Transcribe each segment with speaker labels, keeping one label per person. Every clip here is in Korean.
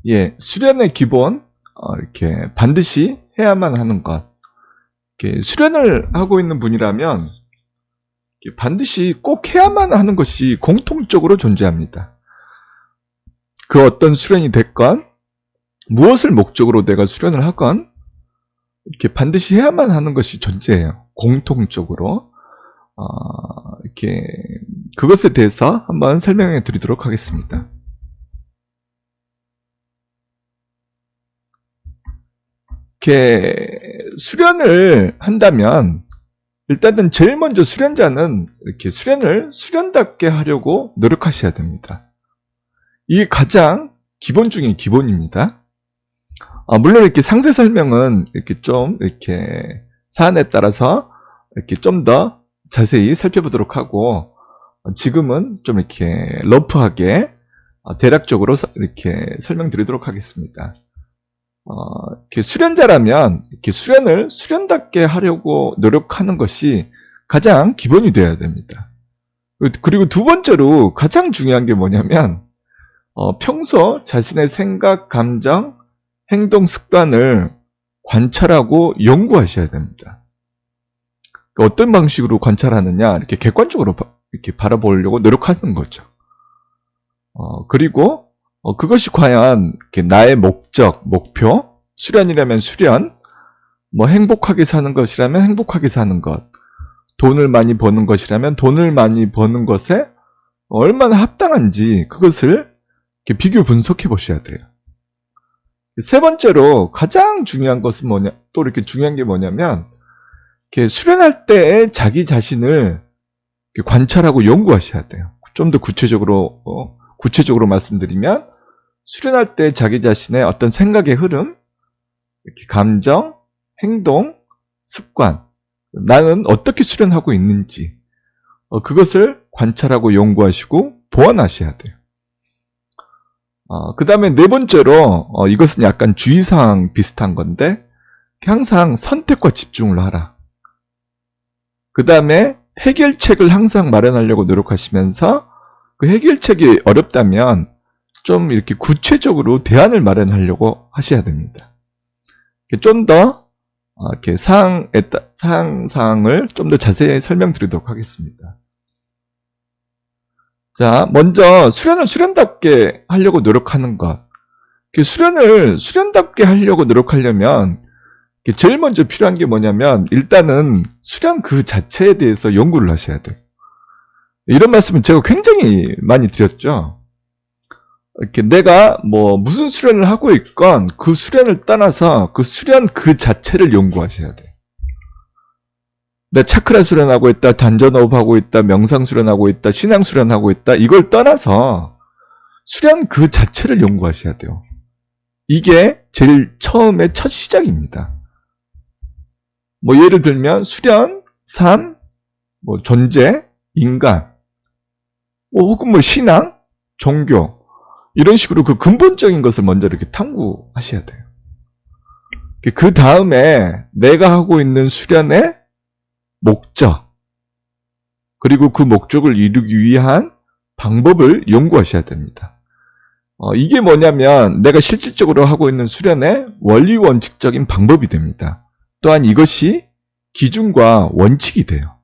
Speaker 1: 예, 수련의 기본, 이렇게 반드시 해야만 하는 것. 이렇게 수련을 하고 있는 분이라면 이렇게 반드시 꼭 해야만 하는 것이 공통적으로 존재합니다. 그 어떤 수련이 됐건, 무엇을 목적으로 내가 수련을 하건, 이렇게 반드시 해야만 하는 것이 존재해요. 공통적으로. 이렇게, 그것에 대해서 한번 설명해 드리도록 하겠습니다. 이렇게 수련을 한다면 일단은 제일 먼저 수련자는 이렇게 수련을 수련답게 하려고 노력하셔야 됩니다. 이게 가장 기본 중에 기본입니다. 물론 이렇게 상세 설명은 이렇게 좀 이렇게 사안에 따라서 이렇게 좀 더 자세히 살펴보도록 하고, 지금은 좀 이렇게 러프하게 대략적으로 이렇게 설명드리도록 하겠습니다. 이렇게 수련자라면 이렇게 수련을 수련답게 하려고 노력하는 것이 가장 기본이 되어야 됩니다. 그리고 두 번째로 가장 중요한 게 뭐냐면 평소 자신의 생각, 감정, 행동 습관을 관찰하고 연구하셔야 됩니다. 어떤 방식으로 관찰하느냐, 이렇게 객관적으로 이렇게 바라보려고 노력하는 거죠. 그리고 그것이 과연 나의 목적, 목표, 수련이라면 수련, 뭐 행복하게 사는 것이라면 행복하게 사는 것, 돈을 많이 버는 것이라면 돈을 많이 버는 것에 얼마나 합당한지 그것을 이렇게 비교 분석해 보셔야 돼요. 세 번째로 가장 중요한 것은 뭐냐, 또 이렇게 중요한 게 뭐냐면, 이렇게 수련할 때 자기 자신을 이렇게 관찰하고 연구하셔야 돼요. 좀 더 구체적으로 말씀드리면, 수련할 때 자기 자신의 어떤 생각의 흐름, 이렇게 감정, 행동, 습관, 나는 어떻게 수련하고 있는지, 그것을 관찰하고 연구하시고 보완하셔야 돼요. 그 다음에 네 번째로, 이것은 약간 주의사항 비슷한 건데, 항상 선택과 집중을 하라. 그 다음에 해결책을 항상 마련하려고 노력하시면서, 그 해결책이 어렵다면, 좀 이렇게 구체적으로 대안을 마련하려고 하셔야 됩니다. 좀 더, 이렇게 사항을 좀 더 자세히 설명드리도록 하겠습니다. 자, 먼저 수련을 수련답게 하려고 노력하는 것. 수련을 수련답게 하려고 노력하려면 제일 먼저 필요한 게 뭐냐면 일단은 수련 그 자체에 대해서 연구를 하셔야 돼요. 이런 말씀은 제가 굉장히 많이 드렸죠. 이렇게 내가 뭐 무슨 수련을 하고 있건 그 수련을 떠나서 그 수련 그 자체를 연구하셔야 돼요. 내 차크라 수련하고 있다, 단전호흡 하고 있다, 명상 수련하고 있다, 신앙 수련하고 있다, 이걸 떠나서 수련 그 자체를 연구하셔야 돼요. 이게 제일 처음에 첫 시작입니다. 뭐 예를 들면 수련, 삶, 뭐 존재, 인간, 혹은 뭐 신앙, 종교, 이런 식으로 그 근본적인 것을 먼저 이렇게 탐구하셔야 돼요. 그 다음에 내가 하고 있는 수련의 목적, 그리고 그 목적을 이루기 위한 방법을 연구하셔야 됩니다. 이게 뭐냐면 내가 실질적으로 하고 있는 수련의 원리 원칙적인 방법이 됩니다. 또한 이것이 기준과 원칙이 돼요.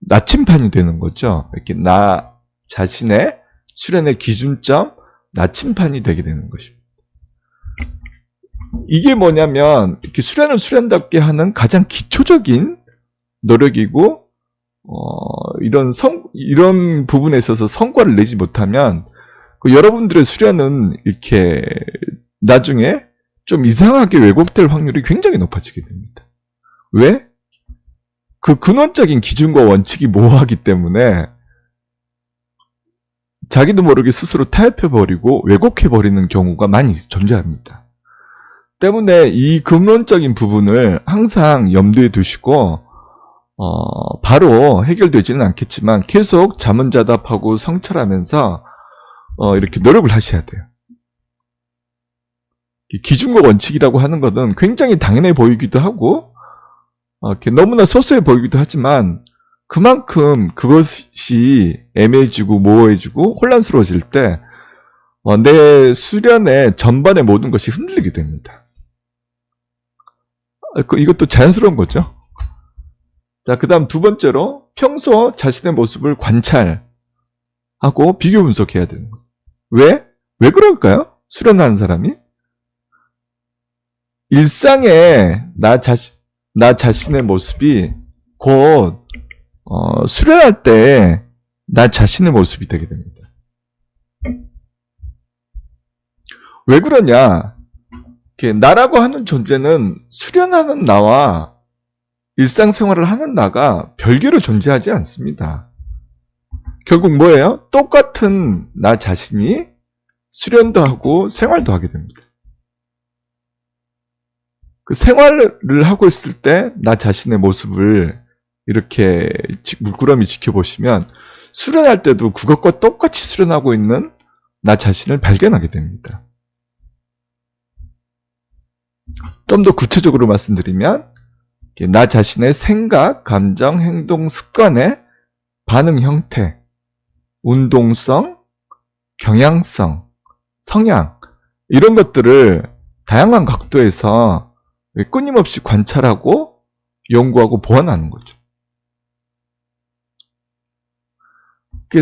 Speaker 1: 나침판이 되는 거죠. 이렇게 나 자신의 수련의 기준점, 나침판이 되게 되는 것입니다. 이게 뭐냐면 이렇게 수련을 수련답게 하는 가장 기초적인 노력이고, 이런 부분에 있어서 성과를 내지 못하면 여러분들의 수련은 이렇게 나중에 좀 이상하게 왜곡될 확률이 굉장히 높아지게 됩니다. 왜? 그 근원적인 기준과 원칙이 모호하기 때문에 자기도 모르게 스스로 타협해버리고 왜곡해버리는 경우가 많이 존재합니다. 때문에 이 근원적인 부분을 항상 염두에 두시고 바로 해결되지는 않겠지만 계속 자문자답하고 성찰하면서 이렇게 노력을 하셔야 돼요. 기준과 원칙이라고 하는 것은 굉장히 당연해 보이기도 하고 너무나 소소해 보이기도 하지만 그만큼 그것이 애매해지고 모호해지고 혼란스러워질 때 내 수련의 전반의 모든 것이 흔들리게 됩니다. 이것도 자연스러운 거죠. 자, 그 다음 두 번째로 평소 자신의 모습을 관찰하고 비교 분석해야 되는 거예요. 왜? 왜 그럴까요? 수련하는 사람이? 일상의 나 자신의 모습이 곧 수련할 때 나 자신의 모습이 되게 됩니다. 왜 그러냐? 나라고 하는 존재는 수련하는 나와 일상생활을 하는 나가 별개로 존재하지 않습니다. 결국 뭐예요? 똑같은 나 자신이 수련도 하고 생활도 하게 됩니다. 그 생활을 하고 있을 때 나 자신의 모습을 이렇게 물끄러미 지켜보시면 수련할 때도 그것과 똑같이 수련하고 있는 나 자신을 발견하게 됩니다. 좀 더 구체적으로 말씀드리면 나 자신의 생각, 감정, 행동, 습관의 반응 형태, 운동성, 경향성, 성향 이런 것들을 다양한 각도에서 끊임없이 관찰하고 연구하고 보완하는 거죠.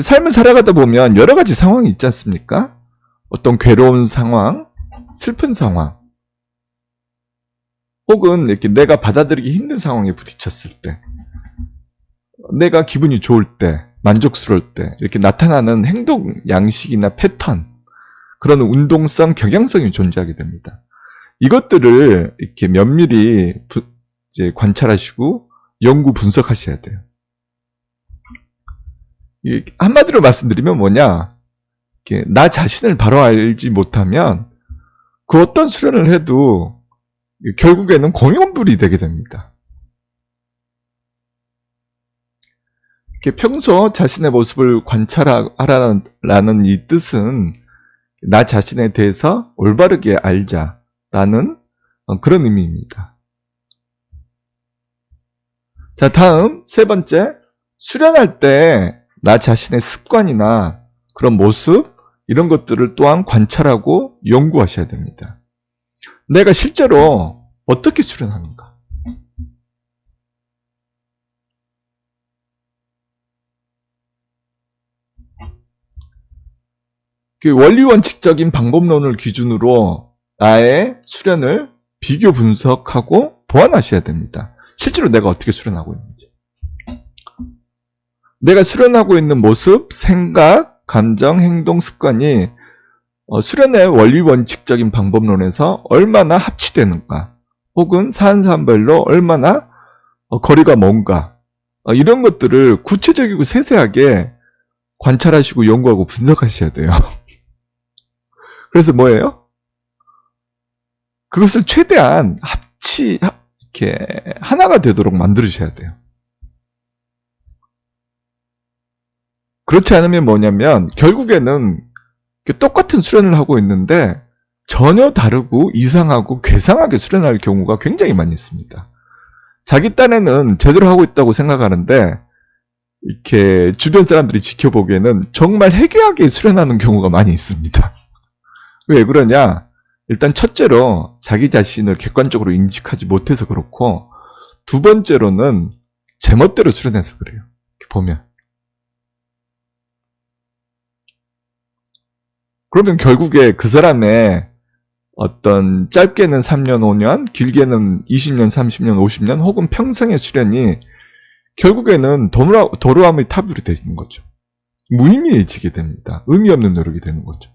Speaker 1: 삶을 살아가다 보면 여러 가지 상황이 있지 않습니까? 어떤 괴로운 상황, 슬픈 상황, 혹은 이렇게 내가 받아들이기 힘든 상황에 부딪혔을 때, 내가 기분이 좋을 때, 만족스러울 때, 이렇게 나타나는 행동 양식이나 패턴, 그런 운동성, 경향성이 존재하게 됩니다. 이것들을 이렇게 면밀히 이제 관찰하시고 연구 분석하셔야 돼요. 한마디로 말씀드리면 뭐냐? 나 자신을 바로 알지 못하면 그 어떤 수련을 해도 결국에는 공연불이 되게 됩니다. 평소 자신의 모습을 관찰하라는 이 뜻은 나 자신에 대해서 올바르게 알자라는 그런 의미입니다. 자, 다음 세 번째, 수련할 때 나 자신의 습관이나 그런 모습 이런 것들을 또한 관찰하고 연구하셔야 됩니다. 내가 실제로 어떻게 수련하는가? 원리원칙적인 방법론을 기준으로 나의 수련을 비교 분석하고 보완하셔야 됩니다. 실제로 내가 어떻게 수련하고 있는지. 내가 수련하고 있는 모습, 생각, 감정, 행동, 습관이 수련의 원리원칙적인 방법론에서 얼마나 합치되는가, 혹은 사안사안별로 얼마나 거리가 먼가, 이런 것들을 구체적이고 세세하게 관찰하시고 연구하고 분석하셔야 돼요. 그래서 뭐예요? 그것을 최대한 이렇게 하나가 되도록 만들으셔야 돼요. 그렇지 않으면 뭐냐면 결국에는 똑같은 수련을 하고 있는데 전혀 다르고 이상하고 괴상하게 수련할 경우가 굉장히 많이 있습니다. 자기 딴에는 제대로 하고 있다고 생각하는데 이렇게 주변 사람들이 지켜보기에는 정말 해괴하게 수련하는 경우가 많이 있습니다. 왜 그러냐? 일단 첫째로 자기 자신을 객관적으로 인식하지 못해서 그렇고, 두 번째로는 제멋대로 수련해서 그래요. 이렇게 보면. 그러면 결국에 그 사람의 어떤 짧게는 3년, 5년, 길게는 20년, 30년, 50년 혹은 평생의 수련이 결국에는 도로함의 타불이 되는 거죠. 무의미해지게 됩니다. 의미 없는 노력이 되는 거죠.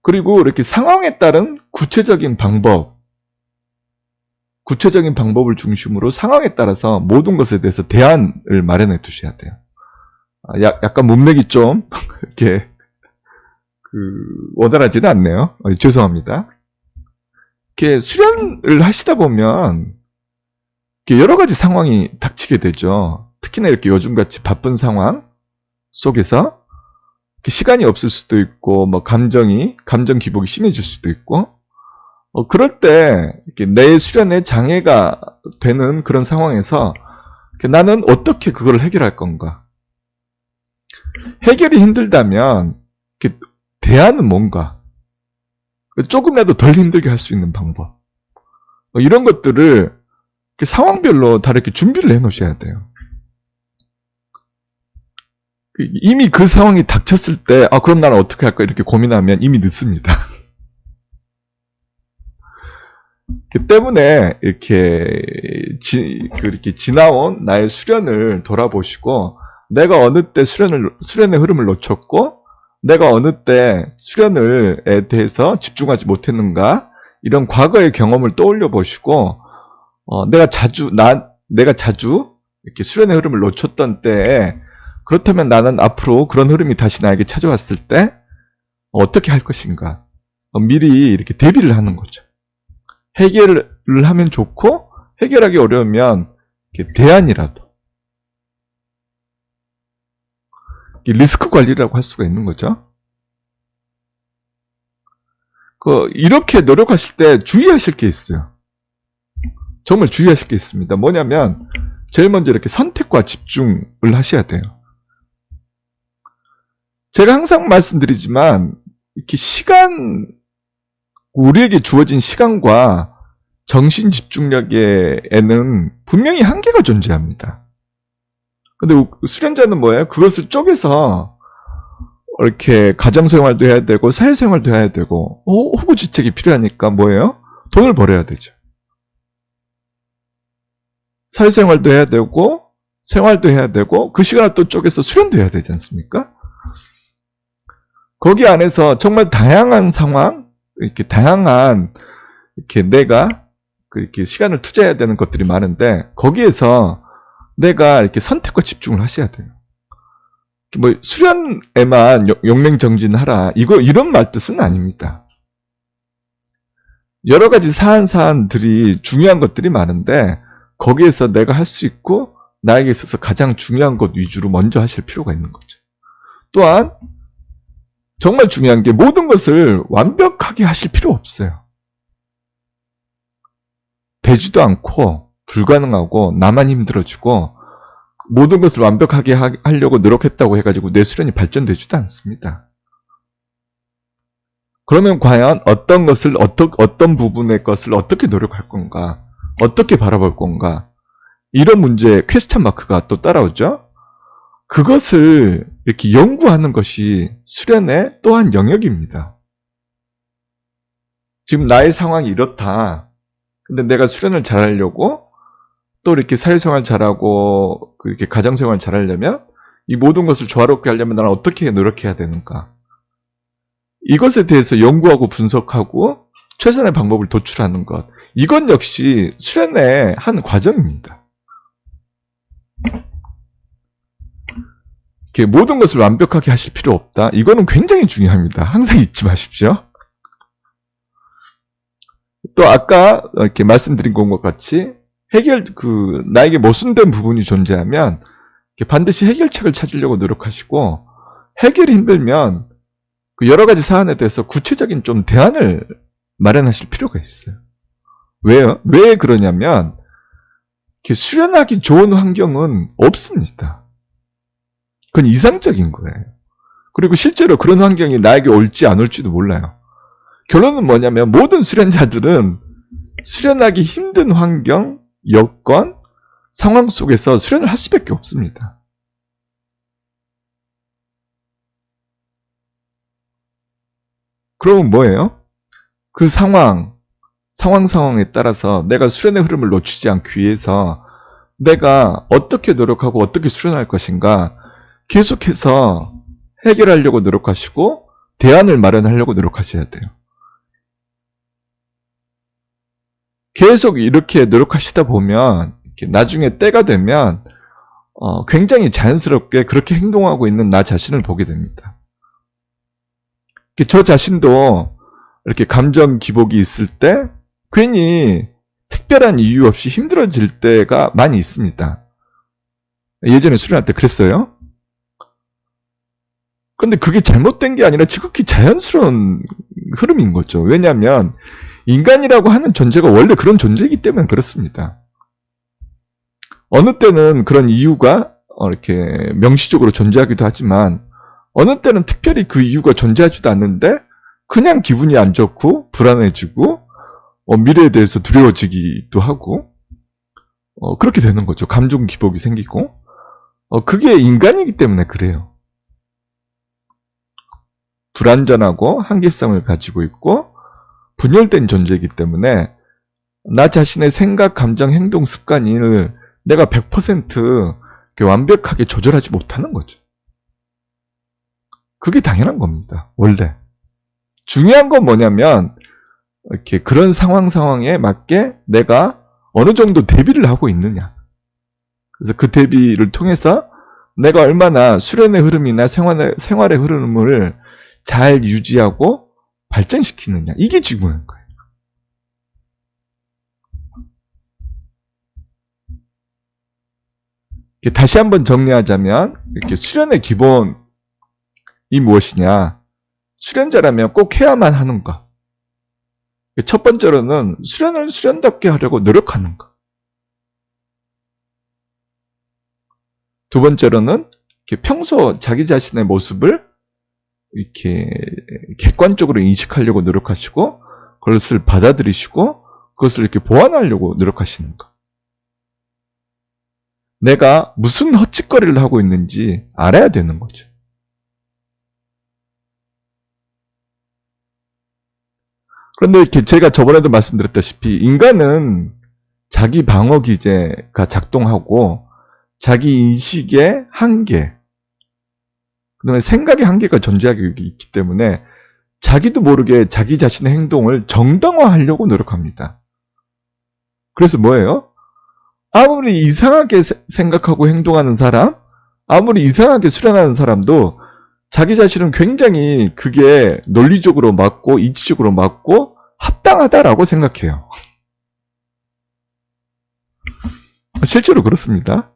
Speaker 1: 그리고 이렇게 상황에 따른 구체적인 방법을 중심으로 상황에 따라서 모든 것에 대해서 대안을 마련해 두셔야 돼요. 약간 문맥이 좀 이렇게 원활하지는 않네요. 죄송합니다. 이렇게 수련을 하시다 보면 이렇게 여러 가지 상황이 닥치게 되죠. 특히나 이렇게 요즘같이 바쁜 상황 속에서 시간이 없을 수도 있고, 감정 기복이 심해질 수도 있고, 그럴 때 내 수련에 장애가 되는 그런 상황에서 나는 어떻게 그걸 해결할 건가? 해결이 힘들다면 대안은 뭔가 조금이라도 덜 힘들게 할 수 있는 방법, 이런 것들을 상황별로 다 이렇게 준비를 해 놓으셔야 돼요. 이미 그 상황이 닥쳤을 때 그럼 나는 어떻게 할까 이렇게 고민하면 이미 늦습니다. 그 때문에 이렇게 지나온 나의 수련을 돌아보시고, 내가 어느 때 수련의 흐름을 놓쳤고, 내가 어느 때 수련에 대해서 집중하지 못했는가, 이런 과거의 경험을 떠올려 보시고, 내가 자주 이렇게 수련의 흐름을 놓쳤던 때에, 그렇다면 나는 앞으로 그런 흐름이 다시 나에게 찾아왔을 때 어떻게 할 것인가, 미리 이렇게 대비를 하는 거죠. 해결을 하면 좋고, 해결하기 어려우면 대안이라도, 리스크 관리라고 할 수가 있는 거죠. 이렇게 노력하실 때 주의하실 게 있어요. 정말 주의하실 게 있습니다. 뭐냐면, 제일 먼저 이렇게 선택과 집중을 하셔야 돼요. 제가 항상 말씀드리지만, 이렇게 우리에게 주어진 시간과 정신 집중력에는 분명히 한계가 존재합니다. 근데 수련자는 뭐예요? 그것을 쪼개서 이렇게 가정생활도 해야 되고 사회생활도 해야 되고 호구지책이 필요하니까 뭐예요? 돈을 벌어야 되죠. 사회생활도 해야 되고 생활도 해야 되고 그 시간을 또 쪼개서 수련도 해야 되지 않습니까? 거기 안에서 정말 다양한 상황, 이렇게 다양한 내가 이렇게 시간을 투자해야 되는 것들이 많은데, 거기에서 내가 이렇게 선택과 집중을 하셔야 돼요. 수련에만 용맹정진하라, 이런 말 뜻은 아닙니다. 여러 가지 사안들이 중요한 것들이 많은데, 거기에서 내가 할 수 있고 나에게 있어서 가장 중요한 것 위주로 먼저 하실 필요가 있는 거죠. 또한 정말 중요한 게, 모든 것을 완벽하게 하실 필요 없어요. 되지도 않고 불가능하고 나만 힘들어지고, 모든 것을 완벽하게 하려고 노력했다고 해가지고 내 수련이 발전되지도 않습니다. 그러면 과연 어떤 부분의 것을 어떻게 노력할 건가, 어떻게 바라볼 건가, 이런 문제에 퀘스천 마크가 또 따라오죠. 그것을 이렇게 연구하는 것이 수련의 또한 영역입니다. 지금 나의 상황이 이렇다. 근데 내가 수련을 잘하려고, 또 이렇게 사회생활 잘하고 이렇게 가정생활 잘하려면, 이 모든 것을 조화롭게 하려면 나는 어떻게 노력해야 되는가, 이것에 대해서 연구하고 분석하고 최선의 방법을 도출하는 것, 이건 역시 수련의 한 과정입니다. 모든 것을 완벽하게 하실 필요 없다. 이거는 굉장히 중요합니다. 항상 잊지 마십시오. 또 아까 이렇게 말씀드린 것과 같이 나에게 모순된 부분이 존재하면 반드시 해결책을 찾으려고 노력하시고, 해결이 힘들면 여러 가지 사안에 대해서 구체적인 좀 대안을 마련하실 필요가 있어요. 왜요? 왜 그러냐면, 수련하기 좋은 환경은 없습니다. 그건 이상적인 거예요. 그리고 실제로 그런 환경이 나에게 올지 안 올지도 몰라요. 결론은 뭐냐면, 모든 수련자들은 수련하기 힘든 환경, 여건, 상황 속에서 수련을 할 수밖에 없습니다. 그러면 뭐예요? 그 상황에 따라서 내가 수련의 흐름을 놓치지 않기 위해서 내가 어떻게 노력하고 어떻게 수련할 것인가, 계속해서 해결하려고 노력하시고 대안을 마련하려고 노력하셔야 돼요. 계속 이렇게 노력하시다 보면 나중에 때가 되면 굉장히 자연스럽게 그렇게 행동하고 있는 나 자신을 보게 됩니다. 저 자신도 이렇게 감정 기복이 있을 때 괜히 특별한 이유 없이 힘들어질 때가 많이 있습니다. 예전에 수련할 때 그랬어요. 그런데 그게 잘못된 게 아니라 지극히 자연스러운 흐름인 거죠. 왜냐하면 인간이라고 하는 존재가 원래 그런 존재이기 때문에 그렇습니다. 어느 때는 그런 이유가 이렇게 명시적으로 존재하기도 하지만, 어느 때는 특별히 그 이유가 존재하지도 않는데 그냥 기분이 안 좋고 불안해지고 미래에 대해서 두려워지기도 하고 그렇게 되는 거죠. 감정 기복이 생기고 그게 인간이기 때문에 그래요. 불완전하고 한계성을 가지고 있고 분열된 존재이기 때문에 나 자신의 생각, 감정, 행동, 습관을 내가 100% 완벽하게 조절하지 못하는 거죠. 그게 당연한 겁니다. 원래. 중요한 건 뭐냐면 이렇게 그런 상황에 맞게 내가 어느 정도 대비를 하고 있느냐. 그래서 그 대비를 통해서 내가 얼마나 수련의 흐름이나 생활의 흐름을 잘 유지하고 발전시키느냐. 이게 중요한 거예요. 다시 한번 정리하자면 이렇게 수련의 기본이 무엇이냐. 수련자라면 꼭 해야만 하는 것. 첫 번째로는 수련을 수련답게 하려고 노력하는 것. 두 번째로는 이렇게 평소 자기 자신의 모습을 이렇게 객관적으로 인식하려고 노력하시고 그것을 받아들이시고 그것을 이렇게 보완하려고 노력하시는 것. 내가 무슨 헛짓거리를 하고 있는지 알아야 되는 거죠. 그런데 이렇게 제가 저번에도 말씀드렸다시피 인간은 자기 방어 기제가 작동하고 자기 인식의 한계, 그다음에 생각의 한계가 존재하고 있기 때문에 자기도 모르게 자기 자신의 행동을 정당화하려고 노력합니다. 그래서 뭐예요? 아무리 이상하게 생각하고 행동하는 사람, 아무리 이상하게 수련하는 사람도 자기 자신은 굉장히 그게 논리적으로 맞고 이치적으로 맞고 합당하다라고 생각해요. 실제로 그렇습니다.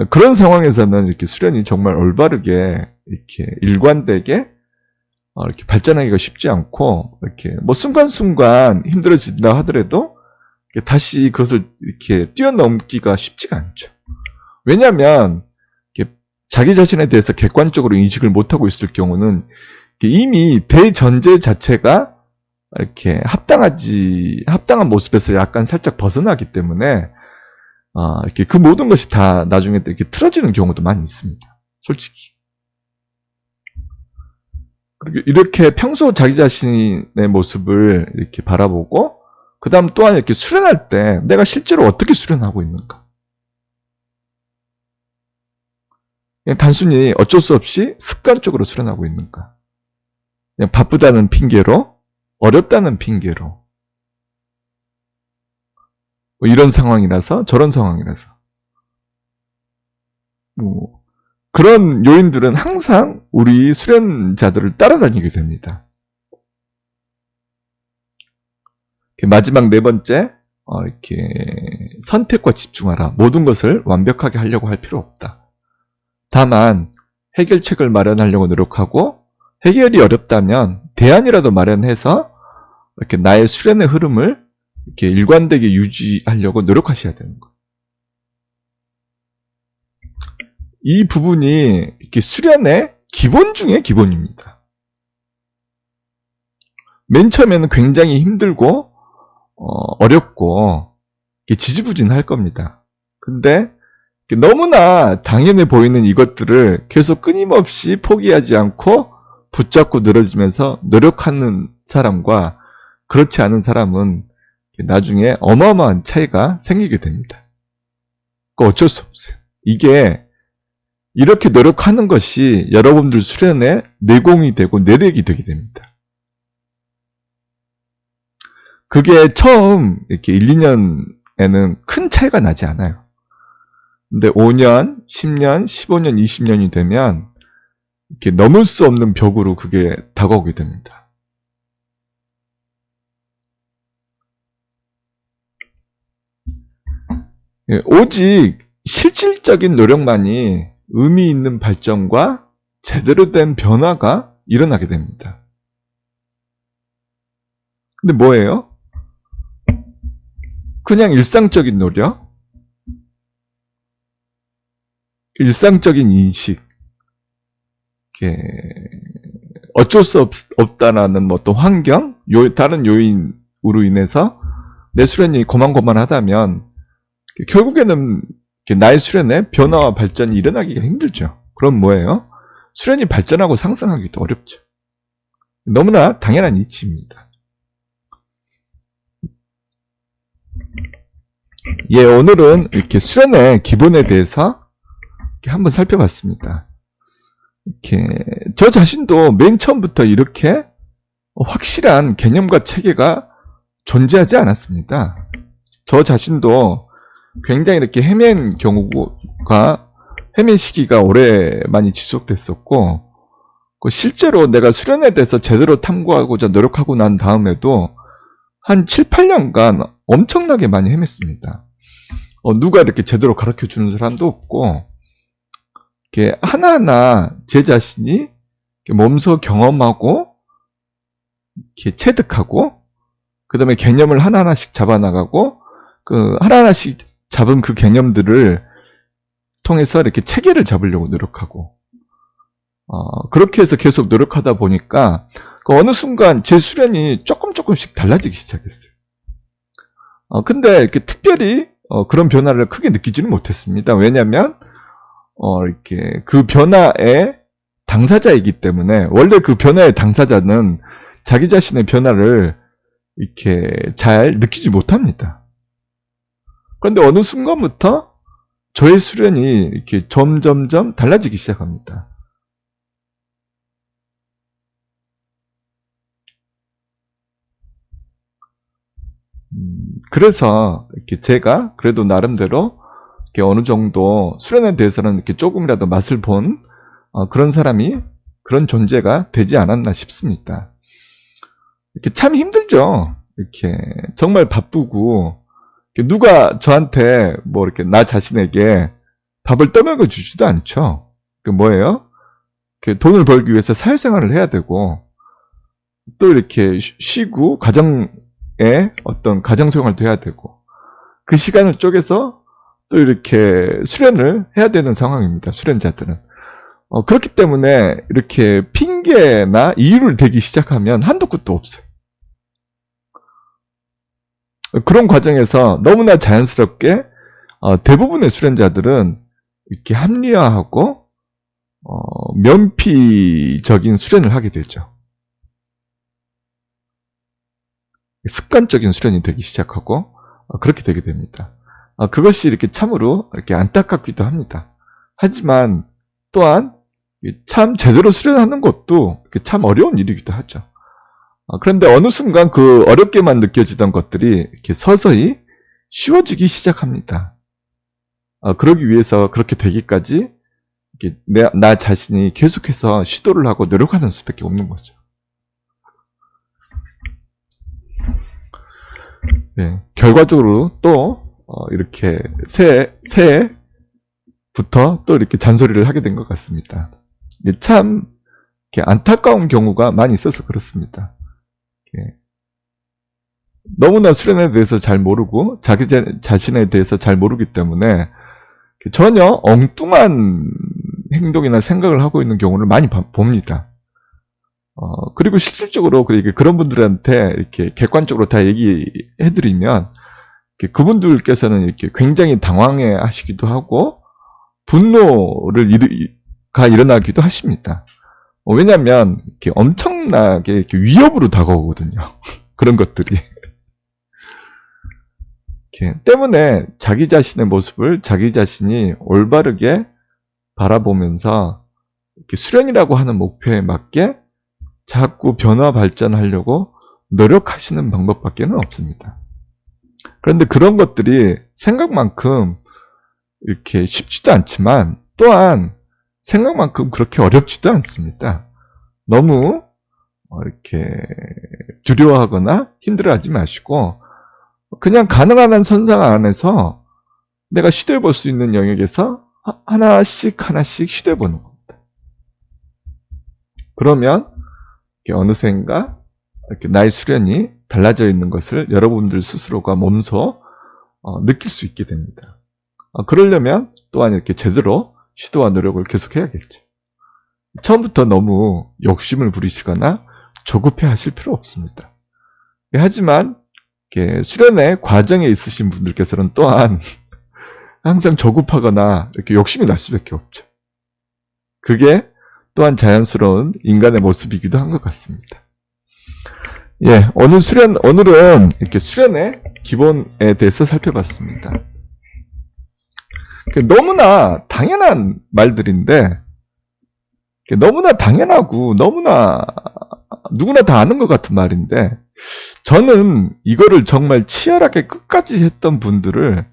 Speaker 1: 그런 상황에서는 이렇게 수련이 정말 올바르게 이렇게 일관되게 이렇게 발전하기가 쉽지 않고 이렇게 뭐 순간순간 힘들어진다 하더라도 다시 그것을 이렇게 뛰어넘기가 쉽지가 않죠. 왜냐하면 자기 자신에 대해서 객관적으로 인식을 못하고 있을 경우는 이미 대전제 자체가 이렇게 합당한 모습에서 약간 살짝 벗어나기 때문에 이렇게 그 모든 것이 다 나중에 이렇게 틀어지는 경우도 많이 있습니다. 솔직히. 그리고 이렇게 평소 자기 자신의 모습을 이렇게 바라보고 그 다음 또한 이렇게 수련할 때 내가 실제로 어떻게 수련하고 있는가. 그냥 단순히 어쩔 수 없이 습관적으로 수련하고 있는가. 그냥 바쁘다는 핑계로, 어렵다는 핑계로. 뭐 이런 상황이라서, 저런 상황이라서. 그런 요인들은 항상 우리 수련자들을 따라다니게 됩니다. 마지막 네 번째, 이렇게 선택과 집중하라. 모든 것을 완벽하게 하려고 할 필요 없다. 다만 해결책을 마련하려고 노력하고 해결이 어렵다면 대안이라도 마련해서 이렇게 나의 수련의 흐름을 이렇게 일관되게 유지하려고 노력하셔야 되는 거예요. 이 부분이 이렇게 수련의 기본 중에 기본입니다. 맨 처음에는 굉장히 힘들고 어렵고 지지부진할 겁니다. 근데 너무나 당연해 보이는 이것들을 계속 끊임없이 포기하지 않고 붙잡고 늘어지면서 노력하는 사람과 그렇지 않은 사람은 나중에 어마어마한 차이가 생기게 됩니다. 어쩔 수 없어요. 이게 이렇게 노력하는 것이 여러분들 수련의 내공이 되고 내력이 되게 됩니다. 그게 처음 이렇게 1, 2년에는 큰 차이가 나지 않아요. 근데 5년, 10년, 15년, 20년이 되면 이렇게 넘을 수 없는 벽으로 그게 다가오게 됩니다. 오직 실질적인 노력만이 의미 있는 발전과 제대로 된 변화가 일어나게 됩니다. 근데 뭐예요? 그냥 일상적인 노력? 일상적인 인식, 어쩔 수 없다라는 뭐 어떤 환경, 다른 요인으로 인해서 내 수련이 고만고만하다면 결국에는 나의 수련에 변화와 발전이 일어나기가 힘들죠. 그럼 뭐예요? 수련이 발전하고 상승하기도 어렵죠. 너무나 당연한 이치입니다. 예, 오늘은 이렇게 수련의 기본에 대해서 이렇게 한번 살펴봤습니다. 이렇게 저 자신도 맨 처음부터 이렇게 확실한 개념과 체계가 존재하지 않았습니다. 저 자신도 굉장히 이렇게 헤맨 시기가 오래 많이 지속됐었고, 실제로 내가 수련에 대해서 제대로 탐구하고자 노력하고 난 다음에도 한 7, 8년간 엄청나게 많이 헤맸습니다. 누가 이렇게 제대로 가르쳐 주는 사람도 없고, 이렇게 하나하나 제 자신이 몸소 경험하고, 이렇게 체득하고, 그 다음에 개념을 하나하나씩 잡아나가고, 하나하나씩 잡은 그 개념들을 통해서 이렇게 체계를 잡으려고 노력하고, 그렇게 해서 계속 노력하다 보니까, 어느 순간 제 수련이 조금씩 달라지기 시작했어요. 근데 이렇게 특별히, 그런 변화를 크게 느끼지는 못했습니다. 왜냐면, 이렇게 그 변화의 당사자이기 때문에, 원래 그 변화의 당사자는 자기 자신의 변화를 이렇게 잘 느끼지 못합니다. 그런데 어느 순간부터 저의 수련이 이렇게 점점점 달라지기 시작합니다. 그래서 이렇게 제가 그래도 나름대로 이렇게 어느 정도 수련에 대해서는 이렇게 조금이라도 맛을 본 그런 사람이, 그런 존재가 되지 않았나 싶습니다. 이렇게 참 힘들죠. 이렇게 정말 바쁘고, 누가 저한테 뭐 이렇게 나 자신에게 밥을 떠먹여 주지도 않죠. 뭐예요? 돈을 벌기 위해서 사회생활을 해야 되고, 또 이렇게 쉬고 가정에 어떤 가정생활도 해야 되고, 그 시간을 쪼개서 또 이렇게 수련을 해야 되는 상황입니다. 수련자들은. 그렇기 때문에 이렇게 핑계나 이유를 대기 시작하면 한도 끝도 없어요. 그런 과정에서 너무나 자연스럽게 대부분의 수련자들은 이렇게 합리화하고 면피적인 수련을 하게 되죠. 습관적인 수련이 되기 시작하고 그렇게 되게 됩니다. 그것이 이렇게 참으로 이렇게 안타깝기도 합니다. 하지만 또한 참 제대로 수련하는 것도 참 어려운 일이기도 하죠. 그런데 어느 순간 그 어렵게만 느껴지던 것들이 이렇게 서서히 쉬워지기 시작합니다. 그러기 위해서 그렇게 되기까지 이렇게 나 자신이 계속해서 시도를 하고 노력하는 수밖에 없는 거죠. 네, 결과적으로 또 이렇게 새해부터 또 이렇게 잔소리를 하게 된 것 같습니다. 참 이렇게 안타까운 경우가 많이 있어서 그렇습니다. 너무나 수련에 대해서 잘 모르고 자기 자신에 대해서 잘 모르기 때문에 전혀 엉뚱한 행동이나 생각을 하고 있는 경우를 많이 봅니다. 그리고 실질적으로 그런 분들한테 이렇게 객관적으로 다 얘기해드리면 그분들께서는 이렇게 굉장히 당황해 하시기도 하고 분노가 일어나기도 하십니다. 왜냐하면 이렇게 엄청나게 이렇게 위협으로 다가오거든요. 그런 것들이. 때문에 자기 자신의 모습을 자기 자신이 올바르게 바라보면서 이렇게 수련이라고 하는 목표에 맞게 자꾸 변화 발전하려고 노력하시는 방법밖에는 없습니다. 그런데 그런 것들이 생각만큼 이렇게 쉽지도 않지만 또한 생각만큼 그렇게 어렵지도 않습니다. 너무 이렇게 두려워하거나 힘들어하지 마시고 그냥 가능한 한 선상 안에서 내가 시도해볼 수 있는 영역에서 하나씩 시도해보는 겁니다. 그러면 어느샌가 이렇게 나의 수련이 달라져 있는 것을 여러분들 스스로가 몸소 느낄 수 있게 됩니다. 그러려면 또한 이렇게 제대로 시도와 노력을 계속 해야겠죠. 처음부터 너무 욕심을 부리시거나 조급해 하실 필요 없습니다. 하지만 수련의 과정에 있으신 분들께서는 또한 항상 조급하거나 이렇게 욕심이 날 수밖에 없죠. 그게 또한 자연스러운 인간의 모습이기도 한 것 같습니다. 예, 오늘은 이렇게 수련의 기본에 대해서 살펴봤습니다. 너무나 당연한 말들인데, 너무나 당연하고 너무나 누구나 다 아는 것 같은 말인데, 저는 이거를 정말 치열하게 끝까지 했던 분들을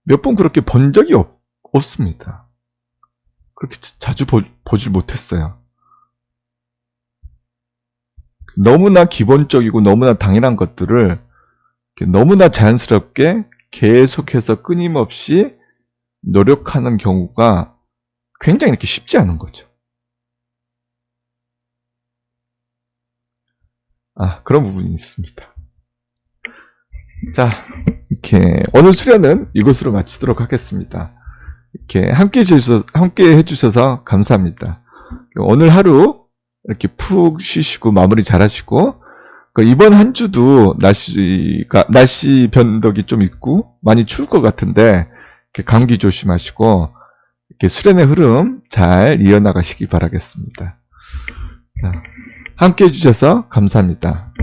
Speaker 1: 몇 번 그렇게 본 적이 없습니다. 그렇게 자주 보질 못했어요. 너무나 기본적이고 너무나 당연한 것들을 너무나 자연스럽게 계속해서 끊임없이 노력하는 경우가 굉장히 이렇게 쉽지 않은 거죠. 그런 부분이 있습니다. 자, 이렇게 오늘 수련은 이것으로 마치도록 하겠습니다. 이렇게 함께 해주셔서 감사합니다. 오늘 하루 이렇게 푹 쉬시고 마무리 잘 하시고, 이번 한 주도 날씨 변덕이 좀 있고 많이 추울 것 같은데, 이렇게 감기 조심하시고, 이렇게 수련의 흐름 잘 이어나가시기 바라겠습니다. 함께 해주셔서 감사합니다.